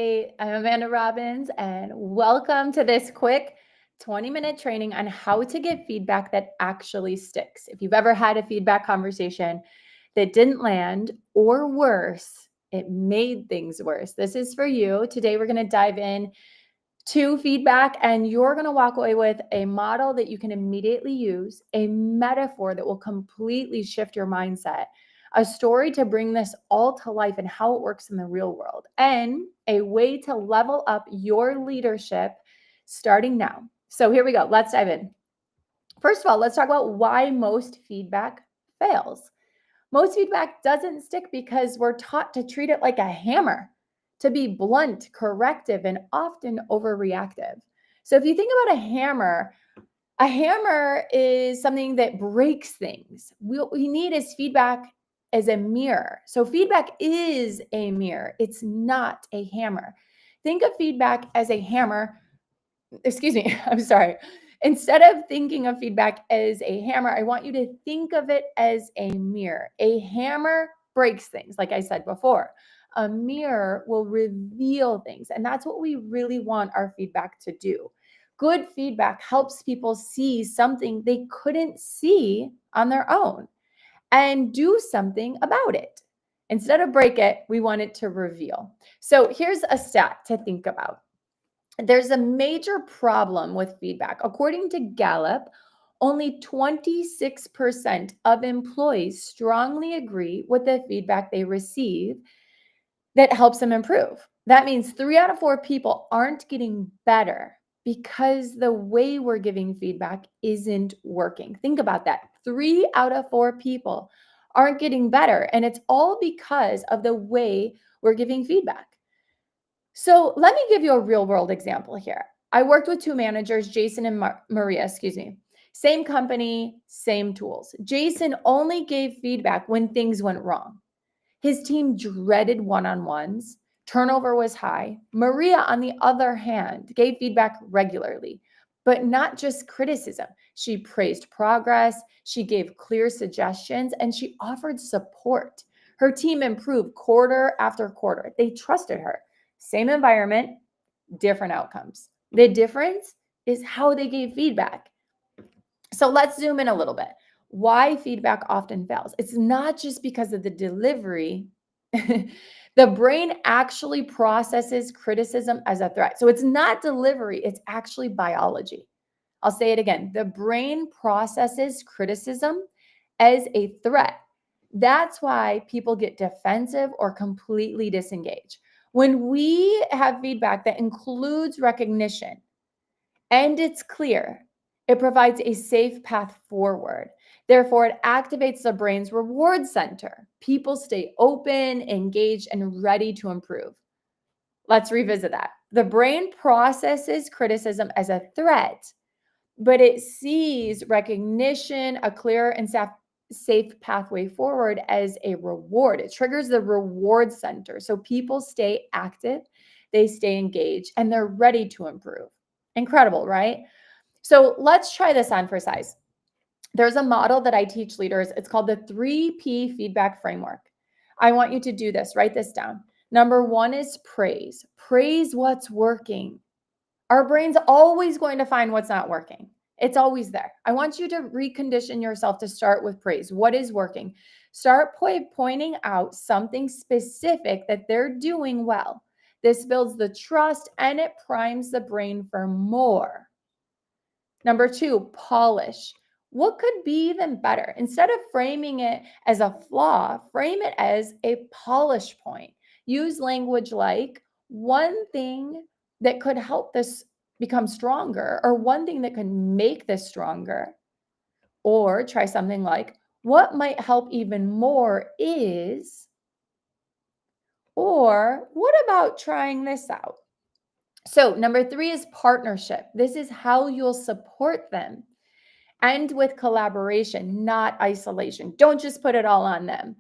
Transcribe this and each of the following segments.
Hey, I'm Amanda Robbins, and welcome to this quick 20-minute training on how to give feedback that actually sticks. If you've ever had a feedback conversation that didn't land, or worse, it made things worse, this is for you. Today, we're going to dive in to feedback, and you're going to walk away with a model that you can immediately use, a metaphor that will completely shift your mindset, a story to bring this all to life and how it works in the real world, and a way to level up your leadership starting now. So here we go. Let's dive in. First of all, let's talk about why most feedback fails. Most feedback doesn't stick because we're taught to treat it like a hammer, to be blunt, corrective, and often overreactive. So if you think about a hammer is something that breaks things. What we need is feedback as a mirror. So feedback is a mirror. It's not a hammer. Think of feedback as a hammer. Excuse me, I'm sorry. Instead of thinking of feedback as a hammer, I want you to think of it as a mirror. A hammer breaks things, like I said before. A mirror will reveal things, and that's what we really want our feedback to do. Good feedback helps people see something they couldn't see on their own and do something about it. Instead of break it, we want it to reveal. So here's a stat to think about. There's a major problem with feedback. According to Gallup, only 26% of employees strongly agree with the feedback they receive that helps them improve. That means 3 out of 4 people aren't getting better because the way we're giving feedback isn't working. Think about that. 3 out of 4 people aren't getting better, and it's all because of the way we're giving feedback. So let me give you a real world example here. I worked with 2 managers, Jason and Maria, Same company, same tools. Jason only gave feedback when things went wrong. His team dreaded one-on-ones. Turnover was high. Maria, on the other hand, gave feedback regularly, but not just criticism. She praised progress, she gave clear suggestions, and she offered support. Her team improved quarter after quarter. They trusted her. Same environment, different outcomes. The difference is how they gave feedback. So let's zoom in a little bit. Why feedback often fails? It's not just because of the delivery. The brain actually processes criticism as a threat. So it's not delivery, it's actually biology. I'll say it again. The brain processes criticism as a threat. That's why people get defensive or completely disengage. When we have feedback that includes recognition, and it's clear, it provides a safe path forward. Therefore, it activates the brain's reward center. People stay open, engaged, and ready to improve. Let's revisit that. The brain processes criticism as a threat, but it sees recognition, a clear and safe pathway forward, as a reward. It triggers the reward center. So people stay active, they stay engaged, and they're ready to improve. Incredible, right? So let's try this on for size. There's a model that I teach leaders. It's called the 3P feedback framework. I want you to do this, write this down. Number 1 is praise. Praise what's working. Our brain's always going to find what's not working. It's always there. I want you to recondition yourself to start with praise. What is working? Start pointing out something specific that they're doing well. This builds the trust and it primes the brain for more. Number 2, polish. What could be even better? Instead of framing it as a flaw, frame it as a polish point. Use language like one thing that could help this become stronger, or one thing that could make this stronger. Or try something like, what might help even more is, or what about trying this out? So, number 3 is partnership. This is how you'll support them. And with collaboration, not isolation. Don't just put it all on them.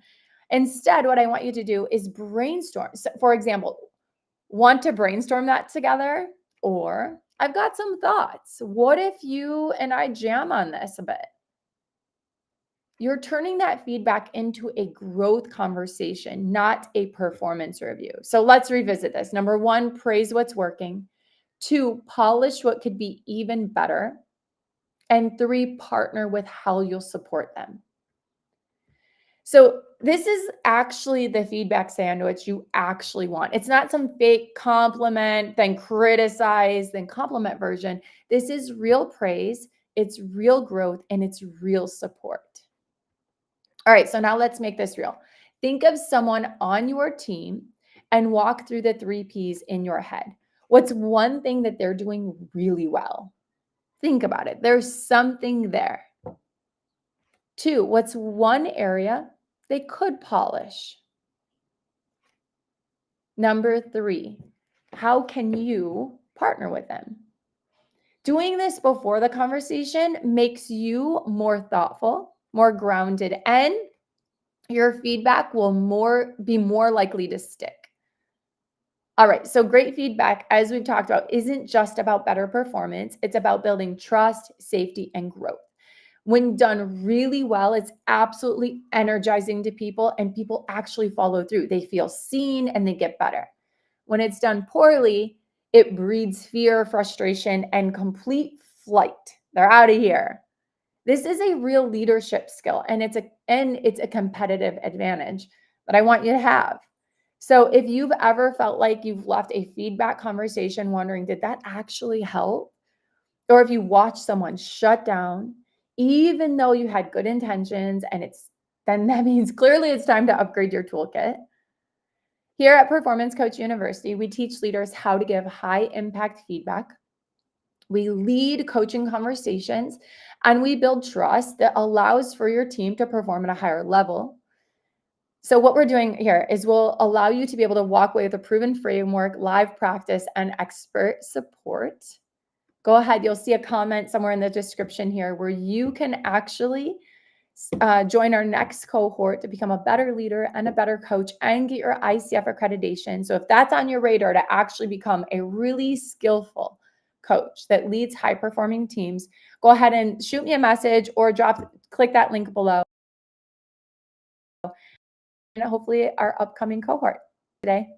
Instead, what I want you to do is brainstorm. So, for example, want to brainstorm that together? Or I've got some thoughts. What if you and I jam on this a bit? you're turning that feedback into a growth conversation, not a performance review. So let's revisit this. Number one, praise what's working. Two, polish what could be even better. And three, partner with how you'll support them. So this is actually the feedback sandwich you actually want. It's not some fake compliment, then criticize, then compliment version. This is real praise, it's real growth, and it's real support. All right, so now let's make this real. Think of someone on your team and walk through the 3 Ps in your head. What's one thing that they're doing really well? Think about it. There's something there. Two, what's one area they could polish? Number three, how can you partner with them? Doing this before the conversation makes you more thoughtful, more grounded, and your feedback will be more likely to stick. All right, so great feedback, as we've talked about, isn't just about better performance. It's about building trust, safety, and growth. When done really well, it's absolutely energizing to people, and people actually follow through. They feel seen and they get better. When it's done poorly, it breeds fear, frustration, and complete flight. They're out of here. This is a real leadership skill, and it's a competitive advantage that I want you to have. So if you've ever felt like you've left a feedback conversation wondering, did that actually help? Or if you watch someone shut down, even though you had good intentions, then that means clearly it's time to upgrade your toolkit. Here at Performance Coach University, we teach leaders how to give high impact feedback. We lead coaching conversations, and we build trust that allows for your team to perform at a higher level. So what we're doing here is we'll allow you to be able to walk away with a proven framework, live practice, and expert support. Go ahead. You'll see a comment somewhere in the description here where you can actually join our next cohort to become a better leader and a better coach and get your ICF accreditation. So if that's on your radar to actually become a really skillful coach that leads high-performing teams, go ahead and shoot me a message or click that link below. And hopefully our upcoming cohort today.